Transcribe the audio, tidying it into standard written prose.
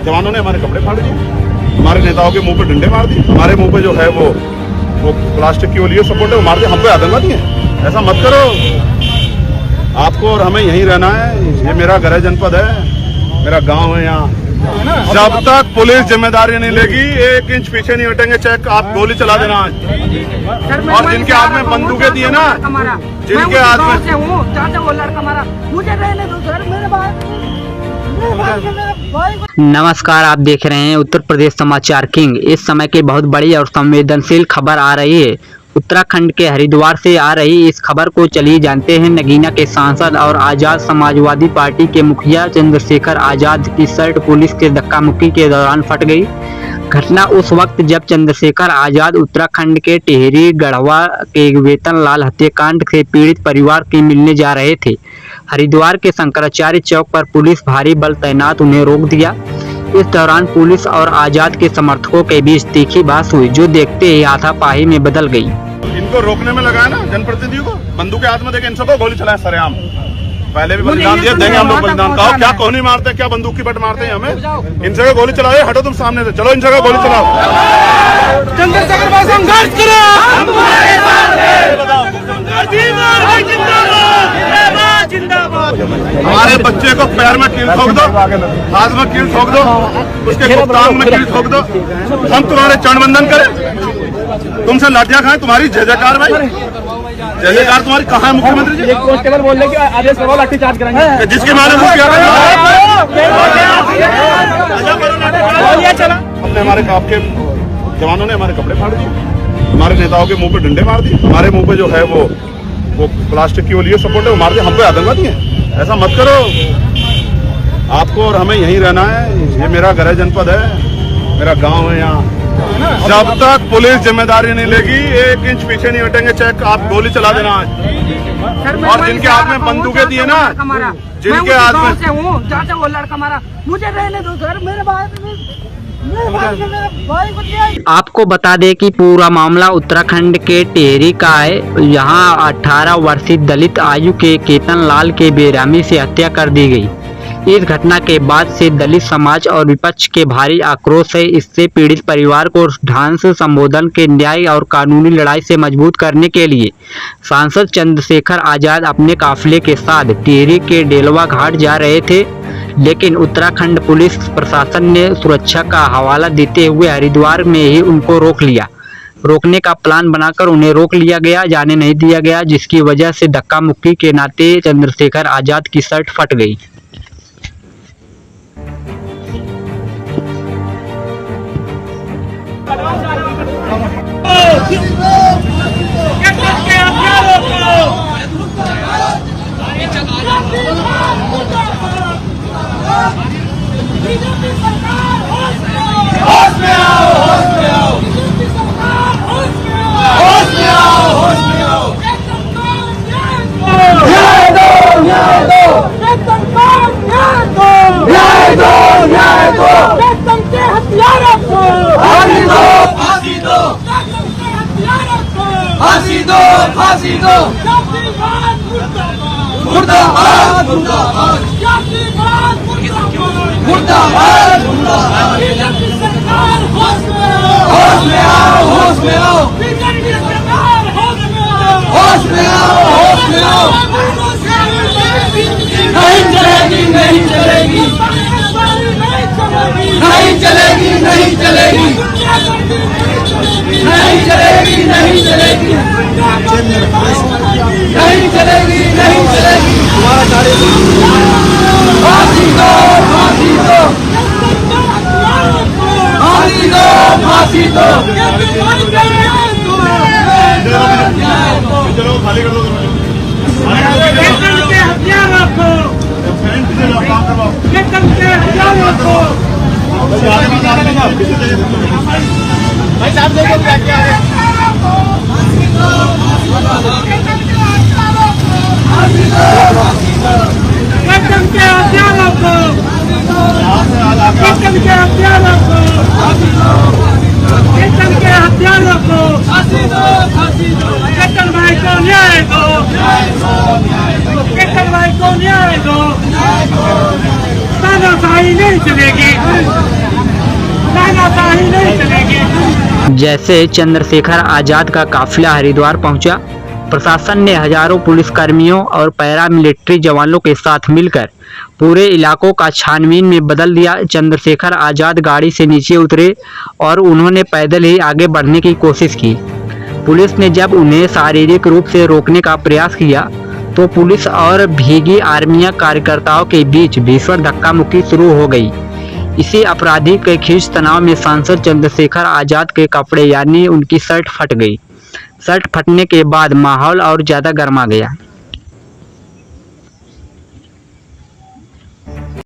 जवानों ने हमारे कपड़े फाड़ दिए, हमारे नेताओं के मुंह पे डंडे मार दिए, हमारे मुंह पे जो है वो प्लास्टिक की वो लिए सपोर्ट है वो मार दिए। हम पे आतंकवादी है, ऐसा मत करो। आपको और हमें यहीं रहना है, ये मेरा गृह जनपद है, मेरा गांव है यहाँ। जब तक पुलिस जिम्मेदारी नहीं लेगी 1 इंच पीछे नहीं हटेंगे। चेक आप गोली चला देना आज। और जिनके हाथ में बंदूकें दी है ना, जिनके हाथ में वो लड़का मारा, मुझे रहने दो सर, मेरे भाई। नमस्कार, आप देख रहे हैं उत्तर प्रदेश समाचार किंग। इस समय की बहुत बड़ी और संवेदनशील खबर आ रही है। उत्तराखंड के हरिद्वार से आ रही इस खबर को चलिए जानते हैं। नगीना के सांसद और आजाद समाजवादी पार्टी के मुखिया चंद्रशेखर आजाद की शर्ट पुलिस के धक्का मुक्की के दौरान फट गई। घटना उस वक्त जब चंद्रशेखर आजाद उत्तराखंड के टिहरी गढ़वा के वेतन लाल हत्याकांड से पीड़ित परिवार के मिलने जा रहे थे। हरिद्वार के शंकराचार्य चौक पर पुलिस भारी बल तैनात उन्हें रोक दिया। इस दौरान पुलिस और आजाद के समर्थकों के बीच तीखी बहस हुई, जो देखते ही हाथापाई में बदल गई। इनको रोकने में लगा है ना जनप्रतिनिधियों को, बंदूक के हाथ में देके इन सबको गोली चलाए सरेआम। पहले भी बलिदान दिया, देंगे हम लोग बलिदान। कहो क्या कोहनी मारते हैं, क्या बंदूक की बट मारते हैं हमें। इन जगह गोली चलाओ, हटो तुम सामने से, चलो इन जगह गोली चलाओ। चंद्रशेखर भाई संघर्ष करो, हमारे बच्चे को पैर में कील ठोक दो, हाथ में कील ठोक दो, उसके टांग में कील ठोक दो, हम तुम्हारे चरण बंधन करें, तुमसे लाठियां खाएं, तुम्हारी जय जयकार भाई, जय जयकार तुम्हारी। कहाँ है मुख्यमंत्री जी? कांस्टेबल बोल रहे कि आदेश करो, लाठी चार्ज करेंगे। जिसके मारे हमने हमारे आपके जवानों ने हमारे कपड़े फाड़ दिए, हमारे नेताओं के मुंह पे डंडे मार दिए, हमारे मुंह पे जो है वो प्लास्टिक की वो लिए सपोर्ट है वो मार दिए। हम पे आतंकवादी है, ऐसा मत करो। आपको और हमें यहीं रहना है, ये मेरा गृह जनपद है, मेरा गांव है यहाँ। जब तक पुलिस जिम्मेदारी नहीं लेगी 1 इंच पीछे नहीं हटेंगे। चेक आप गोली चला देना आज। और जिनके हाथ में बंदूकें दी है ना, जिनके हाथ में चाचा वो लड़का मारा, मुझे रहने दो सर, मेरे भाई। आपको बता दें कि पूरा मामला उत्तराखंड के टिहरी का है। यहाँ 18 वर्षीय दलित आयु के केतन लाल के बेरहमी से हत्या कर दी गई। इस घटना के बाद से दलित समाज और विपक्ष के भारी आक्रोश है। इससे पीड़ित परिवार को ढांस संबोधन के न्याय और कानूनी लड़ाई से मजबूत करने के लिए सांसद चंद्रशेखर आजाद अपने काफिले के साथ टिहरी के डेलवा घाट जा रहे थे, लेकिन उत्तराखंड पुलिस प्रशासन ने सुरक्षा का हवाला देते हुए हरिद्वार में ही उनको रोक लिया। रोकने का प्लान बनाकर उन्हें रोक लिया गया, जाने नहीं दिया गया, जिसकी वजह से धक्का मुक्की के नाते चंद्रशेखर आजाद की शर्ट फट गई। फांसी दो, फांसी दो, मुर्दाबाद, मुर्दाबाद, मुर्दाबाद, मुर्दाबाद। बीजेपी सरकार होश में आओ, होश में आओ, बीजेपी सरकार होश में आओ, होश में आओ, होश में आओ। नहीं चलेगी, नहीं चलेगी, नहीं चलेगी, नहीं चलेगी, नहीं चलेगी, नहीं चलेगी, नहीं चलेगी, नहीं चलेगी। फांसी दो, फांसी दो, फांसी दो, फांसी दो। चलो खाली कर दो, हथियार रखो, हथियार रखो। भाई साहब देखो क्या क्या है। केतन के हथियार रखो, केतन के हथियार रखो, केतन के हथियार रखो। फांसी दो, फांसी दो, केतन भाई को न्याय दो, केतन भाई को न्याय दो। तानाशाही नहीं चलेगी। जैसे चंद्रशेखर आजाद का काफिला हरिद्वार पहुंचा, प्रशासन ने हजारों पुलिसकर्मियों और पैरामिलिट्री जवानों के साथ मिलकर पूरे इलाकों का छानबीन में बदल दिया। चंद्रशेखर आजाद गाड़ी से नीचे उतरे और उन्होंने पैदल ही आगे बढ़ने की कोशिश की। पुलिस ने जब उन्हें शारीरिक रूप से रोकने का प्रयास किया तो पुलिस और भीगी आर्मी कार्यकर्ताओं के बीच भीषण धक्का मुक्की शुरू हो गई। इसी अपराधी के खींच तनाव में सांसद चंद्रशेखर आजाद के कपड़े यानी उनकी शर्ट फट गई। शर्ट फटने के बाद माहौल और ज़्यादा गर्मा गया।